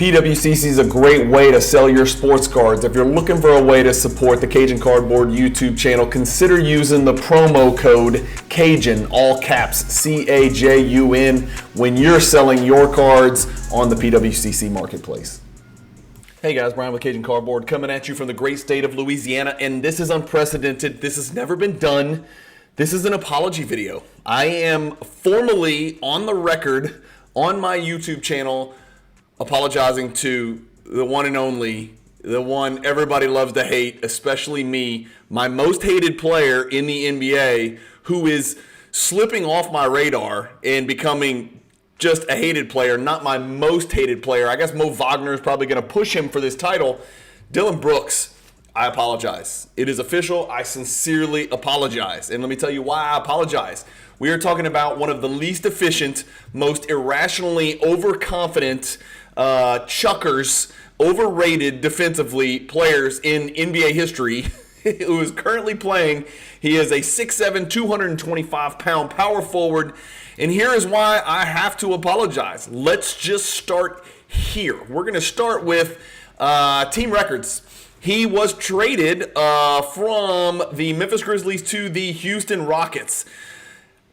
PWCC is a great way to sell your sports cards. If you're looking for a way to support the Cajun Cardboard YouTube channel, consider using the promo code CAJUN, all caps, CAJUN, when you're selling your cards on the PWCC marketplace. Hey guys, Brian with Cajun Cardboard coming at you from the great state of Louisiana, and this is unprecedented. This has never been done. This is an apology video. I am formally on the record on my YouTube channel apologizing to the one and only, the one everybody loves to hate, especially me, my most hated player in the NBA, who is slipping off my radar and becoming just a hated player, not my most hated player. I guess Mo Wagner is probably going to push him for this title. Dillon Brooks, I apologize. It is official. I sincerely apologize. And let me tell you why I apologize. We are talking about one of the least efficient, most irrationally overconfident chuckers, overrated defensively players in NBA history who is currently playing. He is a 6'7", 225-pound power forward. And here is why I have to apologize. Let's just start here. We're going to start with team records. He was traded from the Memphis Grizzlies to the Houston Rockets.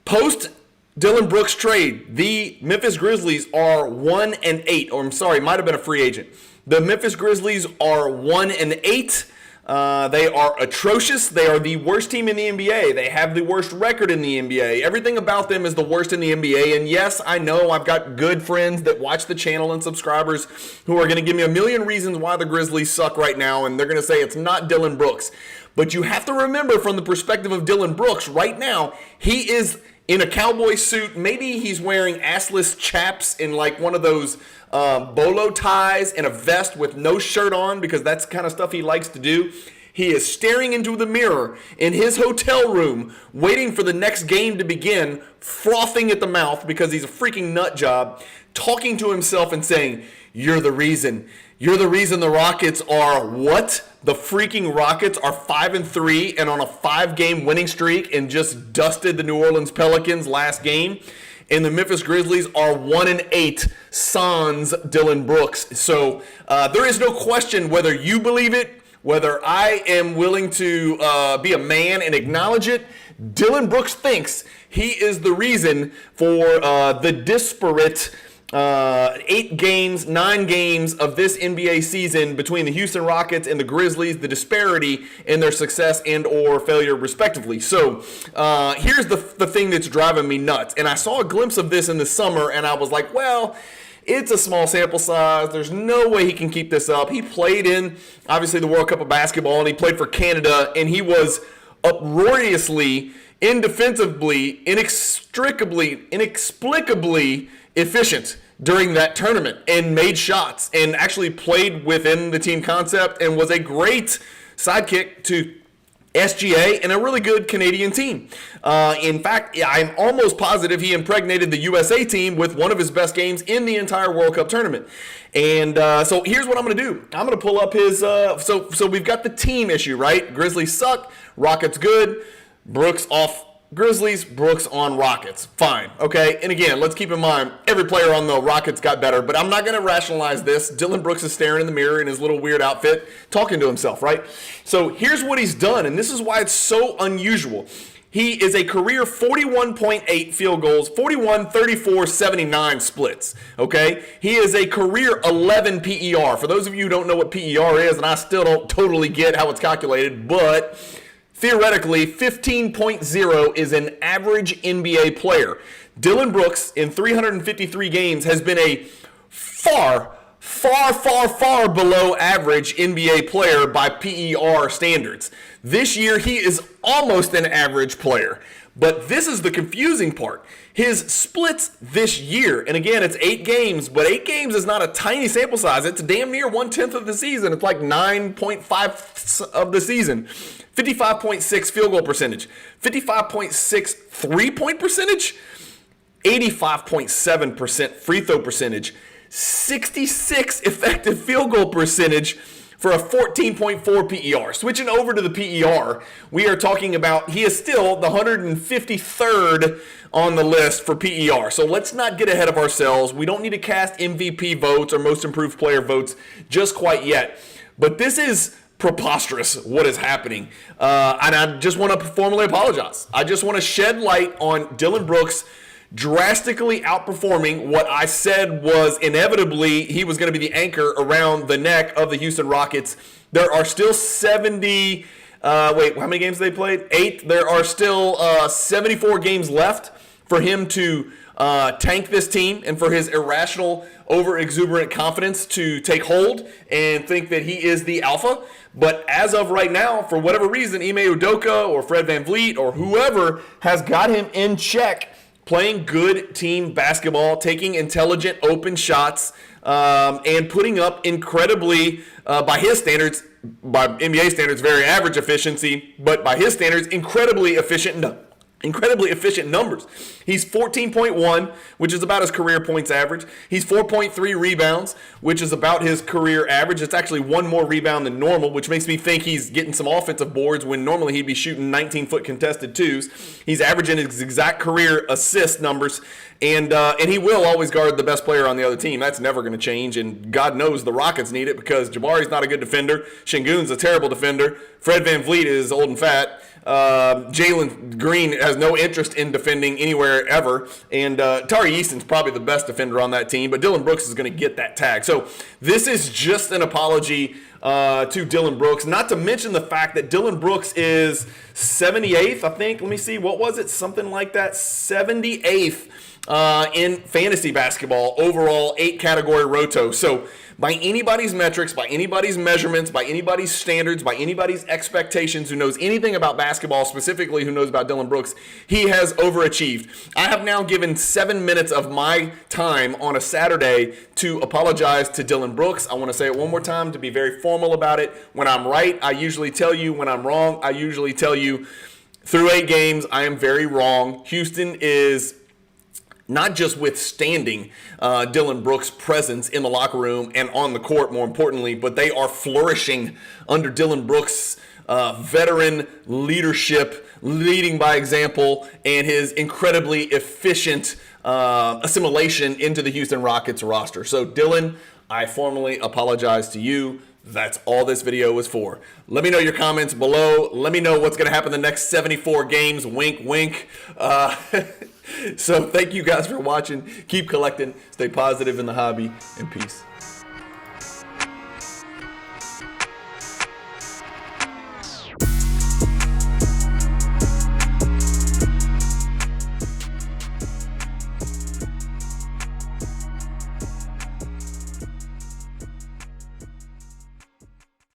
Post Dillon Brooks trade, the Memphis Grizzlies are 1-8, or I'm sorry, might have been a free agent. The Memphis Grizzlies are 1-8. They are atrocious. They are the worst team in the NBA. They have the worst record in the NBA. Everything about them is the worst in the NBA. And yes, I know I've got good friends that watch the channel and subscribers who are going to give me a million reasons why the Grizzlies suck right now, and they're going to say it's not Dillon Brooks. But you have to remember, from the perspective of Dillon Brooks right now, he is in a cowboy suit. Maybe he's wearing assless chaps and like one of those bolo ties and a vest with no shirt on, because that's the kind of stuff he likes to do. He is staring into the mirror in his hotel room, waiting for the next game to begin, frothing at the mouth because he's a freaking nut job, talking to himself and saying, "You're the reason. You're the reason the Rockets are what? The freaking Rockets are 5-3 and on a 5-game winning streak and just dusted the New Orleans Pelicans last game. And the Memphis Grizzlies are 1-8 sans Dillon Brooks." So there is no question whether you believe it, whether I am willing to be a man and acknowledge it. Dillon Brooks thinks he is the reason for the disparate 8 games, 9 games of this NBA season between the Houston Rockets and the Grizzlies, the disparity in their success and or failure respectively. So here's the thing that's driving me nuts. And I saw a glimpse of this in the summer and I was like, well, it's a small sample size. There's no way he can keep this up. He played in, obviously, the World Cup of Basketball, and he played for Canada, and he was uproariously, indefensibly, inexplicably efficient during that tournament and made shots and actually played within the team concept and was a great sidekick to SGA and a really good Canadian team. In fact, I'm almost positive he impregnated the USA team with one of his best games in the entire World Cup tournament. And so here's what I'm going to do. I'm going to pull up his so we've got the team issue, right? Grizzlies suck, Rockets good, Brooks off Grizzlies, Brooks on Rockets. Fine. Okay. And again, let's keep in mind, every player on the Rockets got better, but I'm not going to rationalize this. Dillon Brooks is staring in the mirror in his little weird outfit, talking to himself, right? So here's what he's done, and this is why it's so unusual. He is a career 41.8 field goals, 41, 34, 79 splits, okay? He is a career 11 PER. For those of you who don't know what PER is, and I still don't totally get how it's calculated, but theoretically, 15.0 is an average NBA player. Dillon Brooks, in 353 games, has been a far below average NBA player by PER standards. This year, he is almost an average player. But this is the confusing part. His splits this year, and again, it's 8 games, but 8 games is not a tiny sample size. It's damn near 1/10 of the season. It's like 9.5 of the season. 55.6 field goal percentage, 55.6 3-point percentage, 85.7% free throw percentage, 66 effective field goal percentage, for a 14.4 PER. Switching over to the PER, we are talking about he is still the 153rd on the list for PER. So let's not get ahead of ourselves. We don't need to cast MVP votes or most improved player votes just quite yet. But this is preposterous what is happening. And I just want to formally apologize. I just want to shed light on Dillon Brooks drastically outperforming what I said was inevitably he was going to be the anchor around the neck of the Houston Rockets. There are still 70, how many games they played? 8. There are still 74 games left for him to tank this team and for his irrational, over-exuberant confidence to take hold and think that he is the alpha. But as of right now, for whatever reason, Ime Udoka or Fred VanVleet or whoever has got him in check, playing good team basketball, taking intelligent open shots, and putting up incredibly, by his standards, by NBA standards, very average efficiency, but by his standards, incredibly efficient numbers. He's 14.1, which is about his career points average. He's 4.3 rebounds, which is about his career average. It's actually one more rebound than normal, which makes me think he's getting some offensive boards when normally he'd be shooting 19-foot contested twos. He's averaging his exact career assist numbers, and he will always guard the best player on the other team. That's never going to change, and God knows the Rockets need it because Jabari's not a good defender. Şengün's a terrible defender. Fred VanVleet is old and fat. Jalen Green has no interest in defending anywhere ever, and Tari Easton's probably the best defender on that team, but Dillon Brooks is going to get that tag. So this is just an apology to Dillon Brooks, not to mention the fact that Dillon Brooks is 78th, I think. Let me see, what was it? Something like that, 78th in fantasy basketball, overall 8-category roto. So by anybody's metrics, by anybody's measurements, by anybody's standards, by anybody's expectations who knows anything about basketball, specifically who knows about Dillon Brooks, he has overachieved. I have now given 7 minutes of my time on a Saturday to apologize to Dillon Brooks. I want to say it one more time to be very formal about it. When I'm right, I usually tell you. When I'm wrong, I usually tell you. Through 8 games, I am very wrong. Houston is not just withstanding Dillon Brooks' presence in the locker room and on the court, more importantly, but they are flourishing under Dillon Brooks' veteran leadership, leading by example, and his incredibly efficient assimilation into the Houston Rockets roster. So, Dillon, I formally apologize to you. That's all this video was for. Let me know your comments below. Let me know what's going to happen the next 74 games. Wink, wink. So thank you guys for watching. Keep collecting. Stay positive in the hobby. And peace.